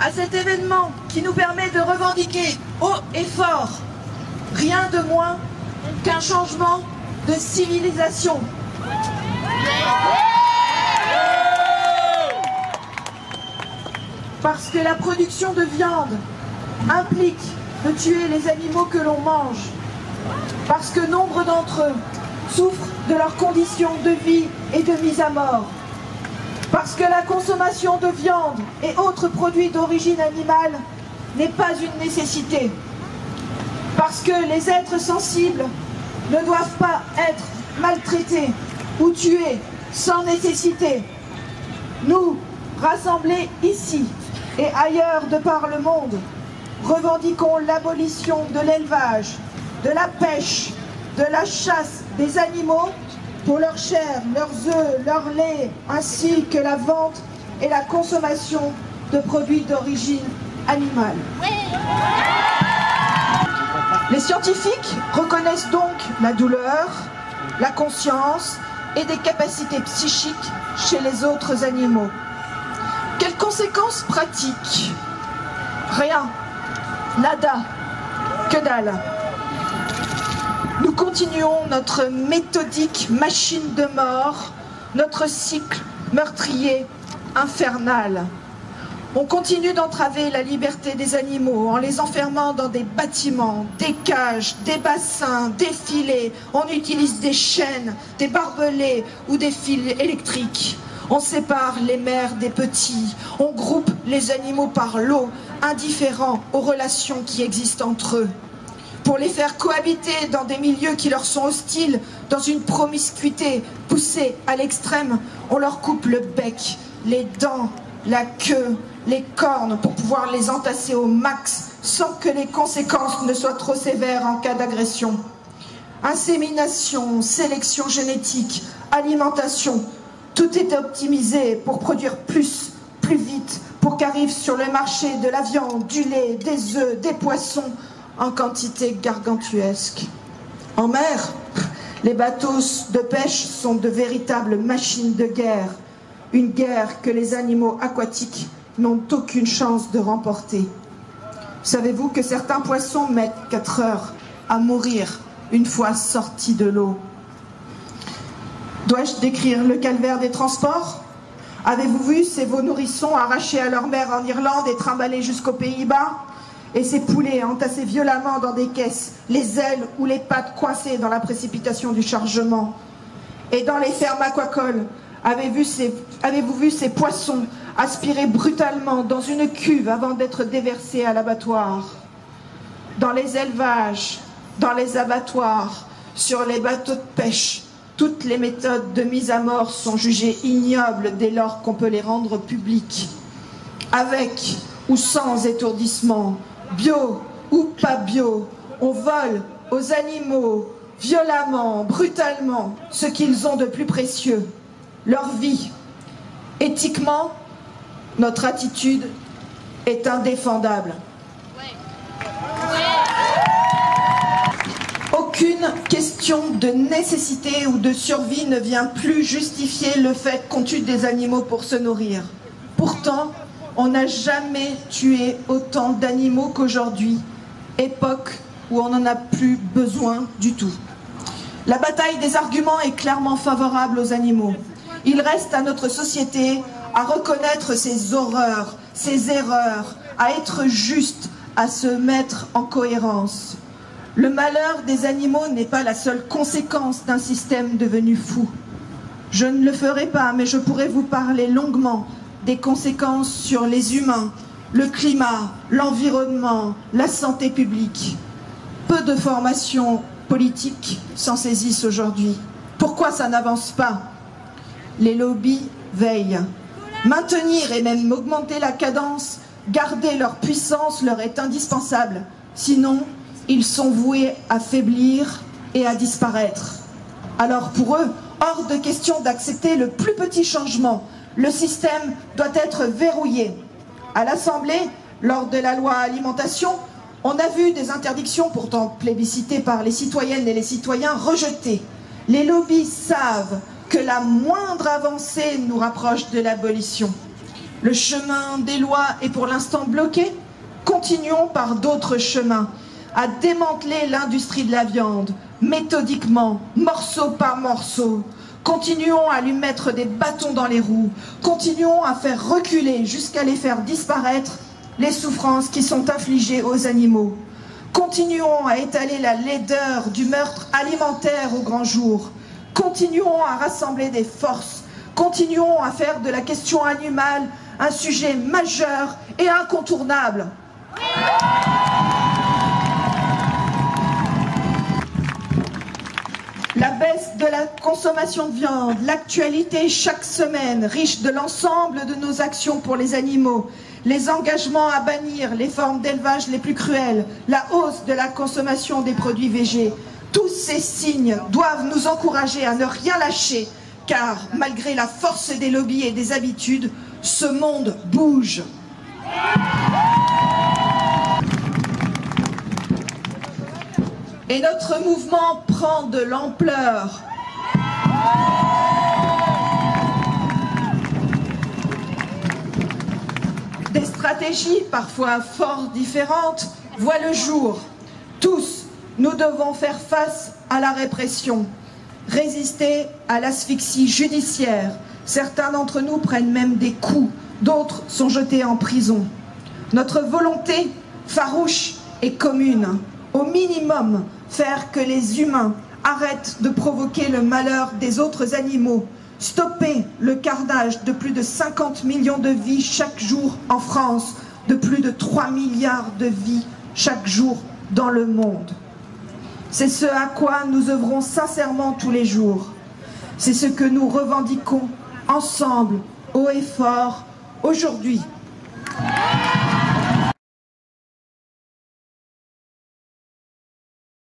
à cet événement qui nous permet de revendiquer haut et fort rien de moins qu'un changement de civilisation. Parce que la production de viande implique de tuer les animaux que l'on mange. Parce que nombre d'entre eux souffrent de leurs conditions de vie et de mise à mort. Parce que la consommation de viande et autres produits d'origine animale n'est pas une nécessité. Parce que les êtres sensibles ne doivent pas être maltraités ou tués sans nécessité. Nous, rassemblés ici et ailleurs de par le monde, revendiquons l'abolition de l'élevage, de la pêche, de la chasse des animaux pour leur chair, leurs œufs, leur lait, ainsi que la vente et la consommation de produits d'origine animale. Les scientifiques reconnaissent donc la douleur, la conscience et des capacités psychiques chez les autres animaux. Quelles conséquences pratiques? Rien, nada, que dalle. Nous continuons notre méthodique machine de mort, notre cycle meurtrier infernal. On continue d'entraver la liberté des animaux en les enfermant dans des bâtiments, des cages, des bassins, des filets. On utilise des chaînes, des barbelés ou des fils électriques. On sépare les mères des petits. On groupe les animaux par lot, indifférents aux relations qui existent entre eux. Pour les faire cohabiter dans des milieux qui leur sont hostiles, dans une promiscuité poussée à l'extrême, on leur coupe le bec, les dents, la queue, les cornes pour pouvoir les entasser au max sans que les conséquences ne soient trop sévères en cas d'agression. Insémination, sélection génétique, alimentation, tout est optimisé pour produire plus, plus vite, pour qu'arrive sur le marché de la viande, du lait, des œufs, des poissons en quantité gargantuesque. En mer, les bateaux de pêche sont de véritables machines de guerre, une guerre que les animaux aquatiques n'ont aucune chance de remporter. Savez-vous que certains poissons mettent 4 heures à mourir une fois sortis de l'eau? Dois-je décrire le calvaire des transports? Avez-vous vu ces veaux nourrissons arrachés à leur mère en Irlande et trimballés jusqu'aux Pays-Bas? Et ces poulets entassés violemment dans des caisses, les ailes ou les pattes coincées dans la précipitation du chargement? Et dans les fermes aquacoles, avez-vous vu ces poissons aspirés brutalement dans une cuve avant d'être déversés à l'abattoir? Dans les élevages, dans les abattoirs, sur les bateaux de pêche, toutes les méthodes de mise à mort sont jugées ignobles dès lors qu'on peut les rendre publiques. Avec ou sans étourdissement, bio ou pas bio, on vole aux animaux violemment, brutalement, ce qu'ils ont de plus précieux, leur vie. Éthiquement, notre attitude est indéfendable. Aucune question de nécessité ou de survie ne vient plus justifier le fait qu'on tue des animaux pour se nourrir. Pourtant, on n'a jamais tué autant d'animaux qu'aujourd'hui, époque où on n'en a plus besoin du tout. La bataille des arguments est clairement favorable aux animaux. Il reste à notre société à reconnaître ses horreurs, ses erreurs, à être juste, à se mettre en cohérence. Le malheur des animaux n'est pas la seule conséquence d'un système devenu fou. Je ne le ferai pas, mais je pourrais vous parler longuement des conséquences sur les humains, le climat, l'environnement, la santé publique. Peu de formations politiques s'en saisissent aujourd'hui. Pourquoi ça n'avance pas? Les lobbies veillent. Maintenir et même augmenter la cadence, garder leur puissance leur est indispensable. Sinon, ils sont voués à faiblir et à disparaître. Alors pour eux, hors de question d'accepter le plus petit changement. Le système doit être verrouillé. À l'Assemblée, lors de la loi alimentation, on a vu des interdictions pourtant plébiscitées par les citoyennes et les citoyens rejetées. Les lobbies savent que la moindre avancée nous rapproche de l'abolition. Le chemin des lois est pour l'instant bloqué. Continuons par d'autres chemins à démanteler l'industrie de la viande, méthodiquement, morceau par morceau. Continuons à lui mettre des bâtons dans les roues. Continuons à faire reculer jusqu'à les faire disparaître les souffrances qui sont infligées aux animaux. Continuons à étaler la laideur du meurtre alimentaire au grand jour. Continuons à rassembler des forces. Continuons à faire de la question animale un sujet majeur et incontournable. La baisse de la consommation de viande, l'actualité chaque semaine, riche de l'ensemble de nos actions pour les animaux, les engagements à bannir les formes d'élevage les plus cruelles, la hausse de la consommation des produits végés, tous ces signes doivent nous encourager à ne rien lâcher, car malgré la force des lobbies et des habitudes, ce monde bouge. Et notre mouvement prend de l'ampleur. Des stratégies, parfois fort différentes, voient le jour. Tous, nous devons faire face à la répression, résister à l'asphyxie judiciaire. Certains d'entre nous prennent même des coups, d'autres sont jetés en prison. Notre volonté farouche et commune. Au minimum, faire que les humains arrêtent de provoquer le malheur des autres animaux, stopper le carnage de plus de 50 millions de vies chaque jour en France, de plus de 3 milliards de vies chaque jour dans le monde. C'est ce à quoi nous œuvrons sincèrement tous les jours. C'est ce que nous revendiquons ensemble, haut et fort, aujourd'hui.